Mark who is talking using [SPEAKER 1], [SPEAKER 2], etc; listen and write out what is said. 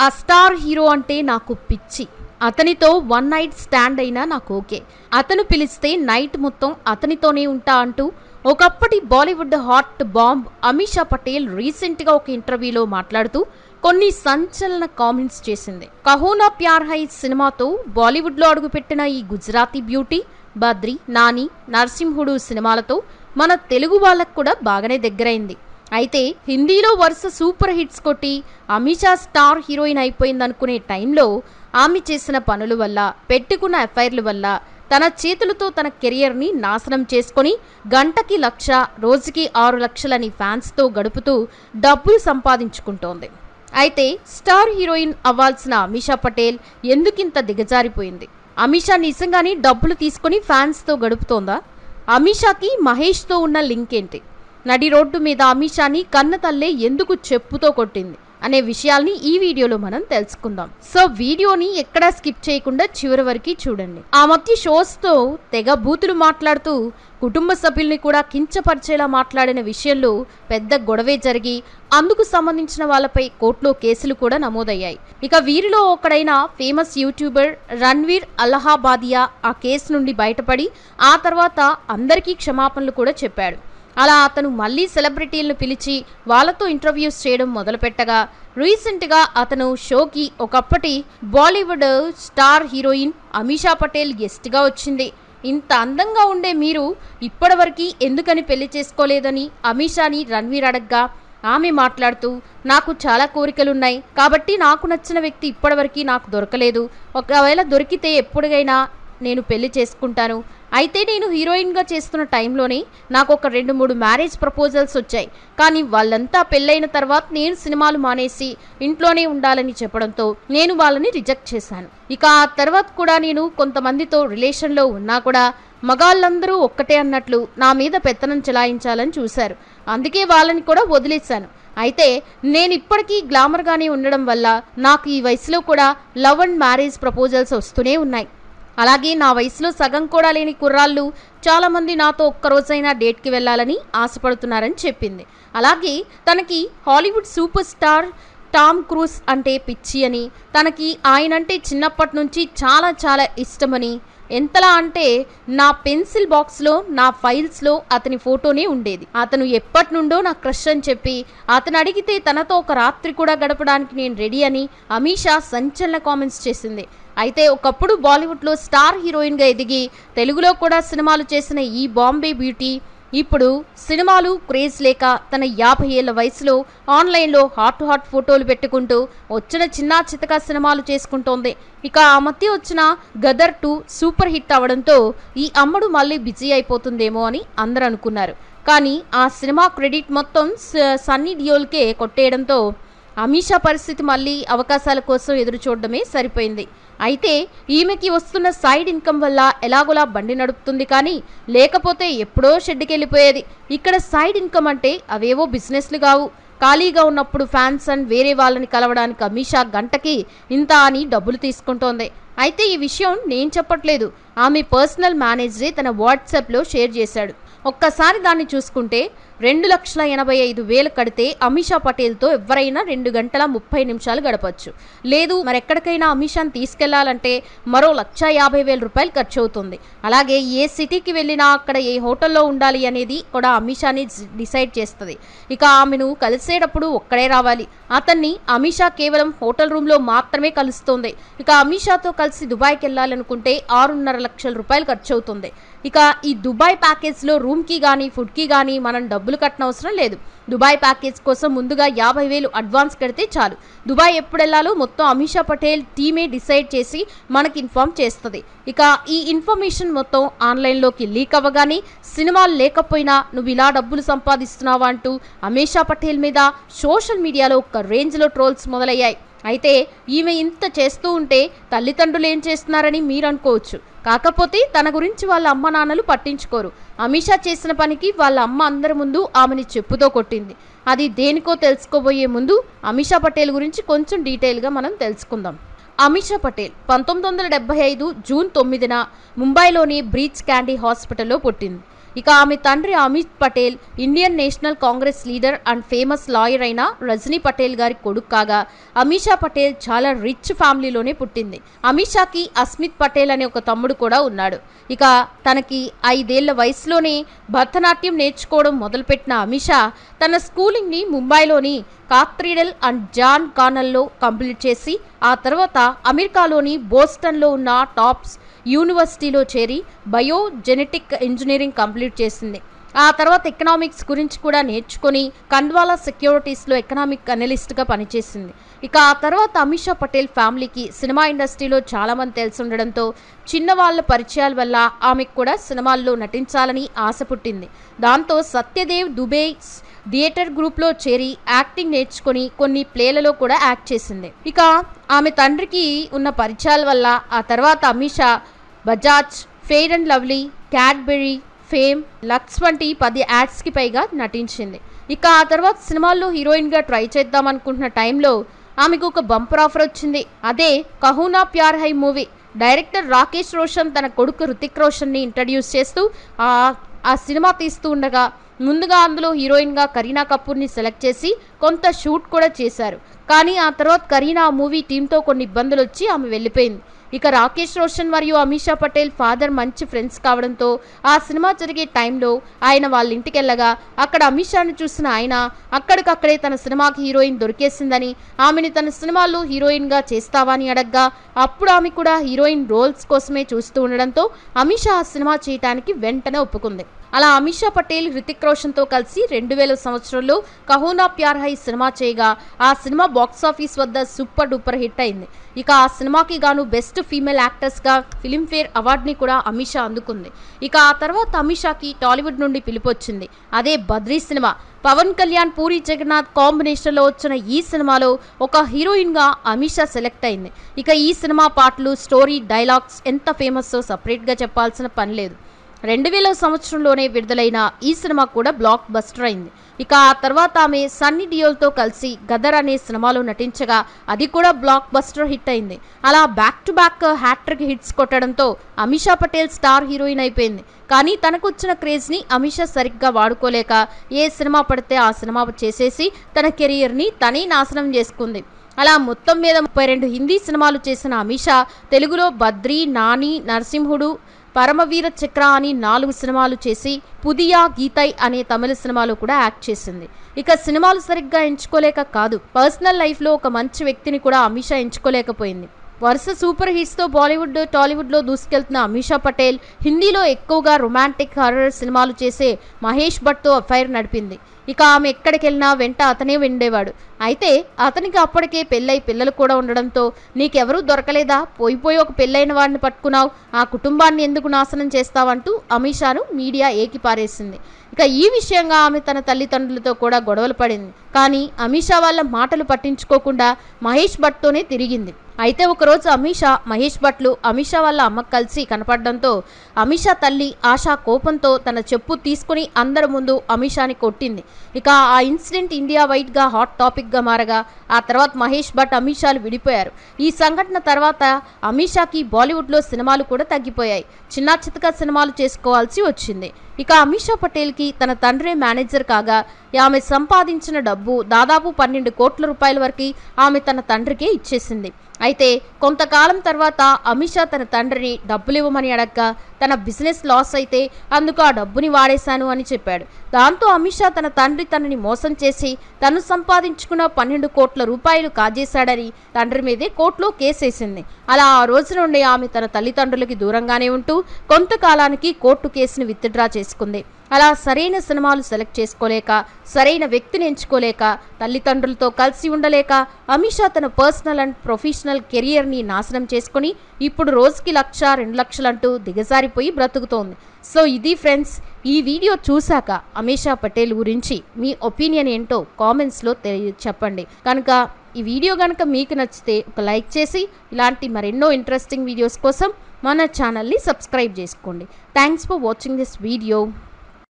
[SPEAKER 1] ఆ star hero అంటే నాకు పిచ్చి. అతనితో వన్ నైట్ స్టాండ్ అయినా నాకు ఓకే. అతను పిలిస్తే నైట్ మొత్తం అతనితోనే ఉంటా అంటూ ఒకప్పటి బాలీవుడ్ హాట్ బాంబ్ అమీషా పటేల్ రీసెంట్గా ఒక ఇంటర్వ్యూలో మాట్లాడుతూ కొన్ని సంచలన కామెంట్స్ చేసింది. కహో నా ప్యార్ హై సినిమాతో బాలీవుడ్లో అడుగుపెట్టిన ఈ గుజరాతీ బ్యూటీ బద్రి, నాని, నరసింహుడు సినిమాలతో మన తెలుగు వాళ్ళకు కూడా బాగానే దగ్గరైంది. అయితే హిందీలో వరుస సూపర్ హిట్స్ కొట్టి అమీషా స్టార్ హీరోయిన్ అయిపోయిందనుకునే టైంలో ఆమె చేసిన పనుల వల్ల, పెట్టుకున్న ఎఫ్ఐఆర్ల వల్ల తన చేతులతో తన కెరియర్ని నాశనం చేసుకొని గంటకి 1,00,000, రోజుకి 6 లక్షలని ఫ్యాన్స్తో గడుపుతూ డబ్బులు సంపాదించుకుంటోంది. అయితే స్టార్ హీరోయిన్ అవ్వాల్సిన అమీషా పటేల్ ఎందుకింత దిగజారిపోయింది? అమీషా నిజంగానే డబ్బులు తీసుకుని ఫ్యాన్స్తో గడుపుతోందా? అమీషాకి మహేష్తో ఉన్న లింక్ ఏంటి? నడి రోడ్డు మీద అమీషాని కన్న తల్లే ఎందుకు చెప్పుతో కొట్టింది అనే విషయాల్ని ఈ వీడియోలో మనం తెలుసుకుందాం. సో వీడియోని ఎక్కడా స్కిప్ చేయకుండా చివరి వరకు చూడండి. ఆ మధ్య షోస్తో తెగ బూతులు మాట్లాడుతూ కుటుంబ సభ్యుల్ని కూడా కించపరిచేలా మాట్లాడిన విషయంలో పెద్ద గొడవే జరిగి అందుకు సంబంధించిన వాళ్ళపై కోర్టులో కేసులు కూడా నమోదయ్యాయి. ఇక వీరిలో ఒకడైన ఫేమస్ యూట్యూబర్ రణ్వీర్ అలహాబాదియా ఆ కేసు నుండి బయటపడి ఆ తర్వాత అందరికీ క్షమాపణలు కూడా చెప్పాడు. అలా అతను మళ్ళీ సెలబ్రిటీలను పిలిచి వాళ్ళతో ఇంటర్వ్యూస్ చేయడం మొదలుపెట్టగా రీసెంట్గా అతను షోకి ఒకప్పటి బాలీవుడ్ స్టార్ హీరోయిన్ అమీషా పటేల్ గెస్ట్గా వచ్చింది. ఇంత అందంగా ఉండే మీరు ఇప్పటివరకు ఎందుకని పెళ్లి చేసుకోలేదని అమీషాని రణ్వీర్ అడగ్గా ఆమె మాట్లాడుతూ, నాకు చాలా కోరికలున్నాయి కాబట్టి నాకు నచ్చిన వ్యక్తి ఇప్పటివరకు నాకు దొరకలేదు. ఒకవేళ దొరికితే ఎప్పుడైనా నేను పెళ్లి చేసుకుంటాను. అయితే నేను హీరోయిన్గా చేస్తున్న టైంలోనే నాకు ఒక 2-3 మ్యారేజ్ ప్రపోజల్స్ వచ్చాయి. కానీ వాళ్ళంతా పెళ్ళైన తర్వాత నేను సినిమాలు మానేసి ఇంట్లోనే ఉండాలని చెప్పడంతో నేను వాళ్ళని రిజెక్ట్ చేశాను. ఇక ఆ తర్వాత కూడా నేను కొంతమందితో రిలేషన్లో ఉన్నా కూడా మగాళ్ళందరూ ఒక్కటే అన్నట్లు నా మీద పెత్తనం చెలాయించాలని చూశారు. అందుకే వాళ్ళని కూడా వదిలేశాను. అయితే నేను ఇప్పటికీ గ్లామర్గానే ఉండడం వల్ల నాకు ఈ వయసులో కూడా లవ్ అండ్ మ్యారేజ్ ప్రపోజల్స్ వస్తూనే ఉన్నాయి. అలాగే నా వయసులో సగం కూడా లేని కుర్రాళ్ళు చాలామంది నాతో ఒక్కరోజైనా డేట్కి వెళ్ళాలని ఆశపడుతున్నారని చెప్పింది. అలాగే తనకి Hollywood super star Tom cruise అంటే పిచ్చి అని, తనకి ఆయనంటే చిన్నప్పటి నుంచి చాలా చాలా ఇష్టమని, ఎంతలా అంటే నా పెన్సిల్ బాక్స్లో నా ఫైల్స్లో అతని ఫోటోనే ఉండేది. అతను ఎప్పటి నుండో నా క్రష్ అని చెప్పి అతను అడిగితే తనతో ఒక రాత్రి కూడా గడపడానికి నేను రెడీ అని అమీషా సంచలన కామెంట్స్ చేసింది. అయితే ఒకప్పుడు బాలీవుడ్లో స్టార్ హీరోయిన్గా ఎదిగి తెలుగులో కూడా సినిమాలు చేసిన ఈ బాంబే బ్యూటీ ఇప్పుడు సినిమాలు క్రేజ్ లేక తన 50 ఏళ్ల వయసులో ఆన్లైన్లో హాట్ ఫోటోలు పెట్టుకుంటూ వచ్చిన చిన్నా చితకా సినిమాలు చేసుకుంటోంది. ఇక ఆ మధ్య వచ్చిన గదర్ 2 సూపర్ హిట్ అవడంతో ఈ అమ్మడు మళ్ళీ బిజీ అయిపోతుందేమో అని అందరూ అనుకున్నారు. కానీ ఆ సినిమా క్రెడిట్ మొత్తం సన్నీ డియోల్కే కొట్టేయడంతో అమీషా పరిస్థితి మళ్ళీ అవకాశాల కోసం ఎదురు చూడడమే సరిపోయింది. అయితే ఈమెకి వస్తున్న సైడ్ ఇన్కమ్ వల్ల ఎలాగోలా బండి నడుపుతుంది, కానీ లేకపోతే ఎప్పుడో షెడ్కి వెళ్ళిపోయేది. ఇక్కడ సైడ్ ఇన్కమ్ అంటే అవేవో బిజినెస్లు కావు. ఖాళీగా ఉన్నప్పుడు ఫ్యాన్స్ అండ్ వేరే వాళ్ళని కలవడానికి అమీషా గంటకి ఇంత అని డబ్బులు తీసుకుంటోంది. అయితే ఈ విషయం నేను చెప్పట్లేదు, ఆమె పర్సనల్ మేనేజరే తన వాట్సాప్లో షేర్ చేశాడు. ఒక్కసారి దాన్ని చూసుకుంటే 2,85,000 కడితే అమీషా పటేల్తో ఎవరైనా 2 గంటల 30 నిమిషాలు గడపచ్చు. లేదు మరెక్కడికైనా అమీషాని తీసుకెళ్లాలంటే మరో 1,50,000 ఖర్చు అవుతుంది. అలాగే ఏ సిటీకి వెళ్ళినా అక్కడ ఏ హోటల్లో ఉండాలి అనేది కూడా అమీషాని డిసైడ్ చేస్తుంది. ఇక ఆమెను కలిసేటప్పుడు ఒక్కడే రావాలి. అతన్ని అమీషా కేవలం హోటల్ రూమ్లో మాత్రమే కలుస్తోంది. ఇక అమీషాతో కలిసి దుబాయ్కి వెళ్ళాలనుకుంటే 6.5 లక్షల రూపాయలు ఖర్చు అవుతుంది. ఇక ఈ దుబాయ్ ప్యాకేజ్లో రూమ్కి కానీ ఫుడ్కి కానీ మనం డబ్బులు కట్టనవసరం లేదు. దుబాయ్ ప్యాకేజ్ కోసం ముందుగా 50,000 అడ్వాన్స్ కడితే చాలు. దుబాయ్ ఎప్పుడు వెళ్ళాలో మొత్తం అమీషా పటేల్ టీమే డిసైడ్ చేసి మనకి ఇన్ఫార్మ్ చేస్తుంది. ఇక ఈ ఇన్ఫర్మేషన్ మొత్తం ఆన్లైన్లోకి లీక్ అవ్వగానే సినిమాలు లేకపోయినా నువ్వు ఇలా డబ్బులు సంపాదిస్తున్నావా అంటూ అమీషా పటేల్ మీద సోషల్ మీడియాలో ఒక రేంజ్లో ట్రోల్స్ మొదలయ్యాయి. అయితే ఈమె ఇంత చేస్తూ ఉంటే తల్లిదండ్రులు ఏం చేస్తున్నారని మీరు అనుకోవచ్చు. కాకపోతే తన గురించి వాళ్ళ అమ్మ నాన్నలు పట్టించుకోరు. అమీషా చేసిన పనికి వాళ్ళ అమ్మ అందరి ముందు ఆమెని చెప్పుతో కొట్టింది. అది దేనికో తెలుసుకోబోయే ముందు అమీషా పటేల్ గురించి కొంచెం డీటెయిల్గా మనం తెలుసుకుందాం. అమీషా పటేల్ 1975 జూన్ 9న ముంబైలోని బ్రీచ్ క్యాండీ హాస్పిటల్లో పుట్టింది. ఇక ఆమె తండ్రి Amit Patel Indian national Congress leader and famous lawyer అయిన రజనీ పటేల్ గారి కొడుకు కాగా అమీషా పటేల్ చాలా రిచ్ ఫ్యామిలీలోనే పుట్టింది. అమీషాకి అస్మిత్ పటేల్ అనే ఒక తమ్ముడు కూడా ఉన్నాడు. ఇక తనకి 5 ఏళ్ల వయసులోనే భరతనాట్యం నేర్చుకోవడం మొదలుపెట్టిన అమీషా తన స్కూలింగ్ని ముంబైలోని కాథ్రీడల్ అండ్ జాన్ కానల్లో కంప్లీట్ చేసి ఆ తర్వాత అమెరికాలోని బోస్టన్లో ఉన్న టాప్స్ యూనివర్సిటీలో చేరి బయోజెనెటిక్ ఇంజనీరింగ్ కంప్లీట్ చేసింది. ఆ తర్వాత ఎకనామిక్స్ గురించి కూడా నేర్చుకొని కండ్వాలా సెక్యూరిటీస్లో ఎకనామిక్ అనలిస్ట్గా పనిచేసింది. ఇక ఆ తర్వాత అమీషా పటేల్ ఫ్యామిలీకి సినిమా ఇండస్ట్రీలో చాలామంది తెలిసి ఉండడంతో చిన్నవాళ్ల పరిచయాల వల్ల ఆమెకు కూడా సినిమాల్లో నటించాలని ఆశ పుట్టింది. దాంతో సత్యదేవ్ దుబే థియేటర్ గ్రూప్లో చేరి యాక్టింగ్ నేర్చుకొని కొన్ని ప్లేలలో కూడా యాక్ట్ చేసింది. ఇక ఆమె తండ్రికి ఉన్న పరిచయాల వల్ల ఆ తర్వాత Amisha Bajaj, Fair and Lovely, Cadbury, Fame, Lux వంటి 10 యాడ్స్కి పైగా నటించింది. ఇక ఆ తర్వాత సినిమాల్లో హీరోయిన్గా ట్రై చేద్దాం అనుకుంటున్న టైంలో ఆమెకు ఒక బంపర్ ఆఫర్ వచ్చింది. అదే కహూనా ప్యార్ high movie. Director Rakesh Roshan తన కొడుకు రుతిక్ రోషన్ని ఇంట్రడ్యూస్ చేస్తూ ఆ సినిమా తీస్తూ ఉండగా ముందుగా అందులో హీరోయిన్గా కరీనా కపూర్ని సెలెక్ట్ చేసి కొంత షూట్ కూడా చేశారు. కానీ ఆ తర్వాత కరీనా ఆ మూవీ టీంతో కొన్ని ఇబ్బందులు వచ్చి ఆమె వెళ్ళిపోయింది. ఇక రాకేష్ రోషన్ మరియు అమీషా పటేల్ ఫాదర్ మంచి ఫ్రెండ్స్ కావడంతో ఆ సినిమా జరిగే టైంలో ఆయన వాళ్ళ ఇంటికి వెళ్ళగా అక్కడ అమీషాను చూసిన ఆయన అక్కడికక్కడే తన సినిమాకి హీరోయిన్ దొరికేసిందని ఆమెని తన సినిమాల్లో హీరోయిన్గా చేస్తావా అని అడగ్గా అప్పుడు ఆమె కూడా హీరోయిన్ రోల్స్ కోసమే చూస్తూ ఉండడంతో అమీషా ఆ సినిమా చేయడానికి వెంటనే ఒప్పుకుంది. అలా అమీషా పటేల్ హృతిక్ రోషన్తో కలిసి 2000 సంవత్సరంలో కహూనా ప్యార్ హై సినిమా చేయగా ఆ సినిమా బాక్సాఫీస్ వద్ద సూపర్ డూపర్ హిట్ అయింది. ఇక ఆ సినిమాకి గాను బెస్ట్ ఫీమేల్ యాక్టర్స్గా ఫిలింఫేర్ అవార్డుని కూడా అమీషా అందుకుంది. ఇక ఆ తర్వాత అమీషాకి టాలీవుడ్ నుండి పిలుపొచ్చింది. అదే బద్రీ సినిమా. పవన్ కళ్యాణ్, పూరి జగన్నాథ్ కాంబినేషన్లో వచ్చిన ఈ సినిమాలో ఒక హీరోయిన్గా అమీషా సెలెక్ట్ అయింది. ఇక ఈ సినిమా పాటలు, స్టోరీ, డైలాగ్స్ ఎంత ఫేమస్సో సపరేట్గా చెప్పాల్సిన పని లేదు. 2000 సంవత్సరంలోనే విడుదలైన ఈ సినిమా కూడా బ్లాక్ బస్టర్ అయింది. ఇక ఆ తర్వాత ఆమె సన్నీ డియోల్తో కలిసి గదర్ అనే సినిమాలో నటించగా అది కూడా బ్లాక్ బస్టర్ హిట్ అయింది. అలా back to back hat-trick hits కొట్టడంతో అమీషా పటేల్ స్టార్ హీరోయిన్ అయిపోయింది. కానీ తనకు వచ్చిన క్రేజ్ని అమీషా సరిగ్గా వాడుకోలేక ఏ సినిమా పడితే ఆ సినిమా చేసేసి తన కెరియర్ని తనే నాశనం చేసుకుంది. అలా మొత్తం మీద 32 హిందీ సినిమాలు చేసిన అమీషా తెలుగులో బద్రీ, నాని, నరసింహుడు, పరమవీర చక్ర అని 4 సినిమాలు చేసి పుదియా గీతై అనే తమిళ సినిమాలో కూడా యాక్ట్ చేసింది. ఇక సినిమాలు సరిగ్గా ఎంచుకోలేక కాదు, పర్సనల్ లైఫ్లో ఒక మంచి వ్యక్తిని కూడా అమీషా ఎంచుకోలేకపోయింది. వరుస సూపర్ హిట్స్తో బాలీవుడ్, టాలీవుడ్లో దూసుకెళ్తున్న అమీషా పటేల్ హిందీలో ఎక్కువగా రొమాంటిక్, హర్రర్ సినిమాలు చేసే మహేష్ భట్తో అఫైర్ నడిపింది. ఇక ఆమె ఎక్కడికి వెళ్ళినా వెంట అతనే ఉండేవాడు. అయితే అతనికి అప్పటికే పెళ్ళై పిల్లలు కూడా ఉండడంతో నీకెవరూ దొరకలేదా, పోయిపోయి ఒక పెళ్ళైన వాడిని పట్టుకున్నావు, ఆ కుటుంబాన్ని ఎందుకు నాశనం చేస్తావంటూ అమీషాను మీడియా ఏకిపారేసింది. ఇక ఈ విషయంగా ఆమె తన తల్లిదండ్రులతో కూడా గొడవలు పడింది. కానీ అమీషా వాళ్ళ మాటలు పట్టించుకోకుండా మహేష్ భట్తోనే తిరిగింది. అయితే ఒకరోజు మహేష్ భట్లు అమీషా వాళ్ళ అమ్మకు కలిసి కనపడడంతో అమీషా తల్లి ఆశా కోపంతో తన చెప్పు తీసుకుని అందరి ముందు అమీషాని కొట్టింది. ఇక ఆ ఇన్సిడెంట్ ఇండియా వైడ్గా హాట్ టాపిక్గా మారగా ఆ తర్వాత మహేష్ భట్, అమీషాలు విడిపోయారు. ఈ సంఘటన తర్వాత అమీషాకి బాలీవుడ్లో సినిమాలు కూడా తగ్గిపోయాయి. చిన్న చితక సినిమాలు చేసుకోవాల్సి వచ్చింది. ఇక అమీషా పటేల్కి తన తండ్రి మేనేజర్ కాగా ఆమె సంపాదించిన డబ్బు దాదాపు 12 కోట్ల రూపాయల వరకు ఆమె తన తండ్రికే ఇచ్చేసింది. అయితే కొంతకాలం తర్వాత అమీషా తన తండ్రిని డబ్బులు ఇవ్వమని అడగ్గా తన బిజినెస్ లాస్ అయితే అందుకు ఆ డబ్బుని వాడేశాను అని చెప్పాడు. దాంతో అమీషా తన తండ్రి తనని మోసం చేసి తను సంపాదించుకున్న 12 కోట్ల రూపాయలు కాజేశాడని తండ్రి మీదే కోర్టులో కేసేసింది. అలా ఆ రోజు నుండి ఆమె తన తల్లిదండ్రులకి దూరంగానే ఉంటూ కొంతకాలానికి కోర్టు కేసుని విత్డ్రా చేసుకుంది. అలా సరైన సినిమాలు సెలెక్ట్ చేసుకోలేక, సరైన వ్యక్తిని ఎంచుకోలేక, తల్లిదండ్రులతో కలిసి ఉండలేక అమీషా తన పర్సనల్ అండ్ ప్రొఫెషనల్ కెరియర్ని నాశనం చేసుకుని ఇప్పుడు రోజుకి 1,00,000, 2,00,000 అంటూ దిగజారిపోయి బ్రతుకుతోంది. సో ఇది ఫ్రెండ్స్, ఈ వీడియో చూశాక అమీషా పటేల్ గురించి మీ ఒపీనియన్ ఏంటో కామెంట్స్లో చెప్పండి. కనుక ఈ వీడియో కనుక మీకు నచ్చితే ఒక లైక్ చేసి ఇలాంటి మరెన్నో ఇంట్రెస్టింగ్ వీడియోస్ కోసం మన ఛానల్ని సబ్స్క్రైబ్ చేసుకోండి. Thanks for watching this video.